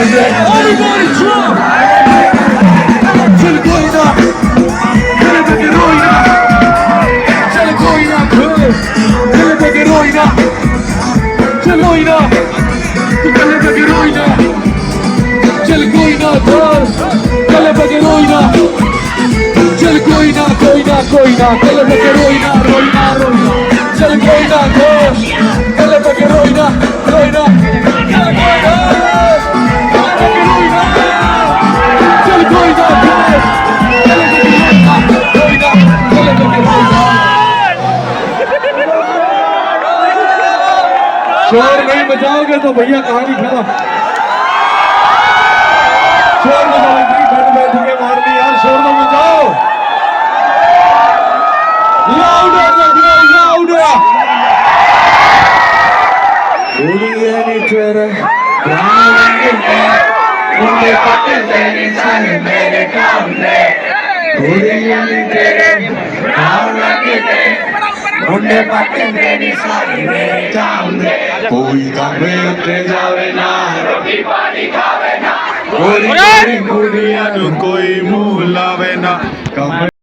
Everybody drop. Chal koi na, dil pe ke roi na. Chal koi na, dil pe ke roi na. Chal koi na, dil pe ke roi na. Chal koi na, dil pe ke roi na. Chal koi na, dil pe ke roi na, roi na. Chal koi na, dil pe ke roi na, roi na. Chal koi na. शोर नहीं बजाओगे तो भैया कहानी खत्म। शोर बजाओ, बैठ बैठ के मारनी यार, शोर तो बजाओ। Louder louder. दुनिया ने तेरे प्राण के मुझे पता नहीं जाने मेरे काम ने। दुनिया ने तेरे प्राण के मुझे पता नहीं सारी मेरे काम ने। कोई कमे उठे जावे ना, रोटी पानी खावे ना, गोरी गोरी गुड़िया नु कोई मुँह लावे ना।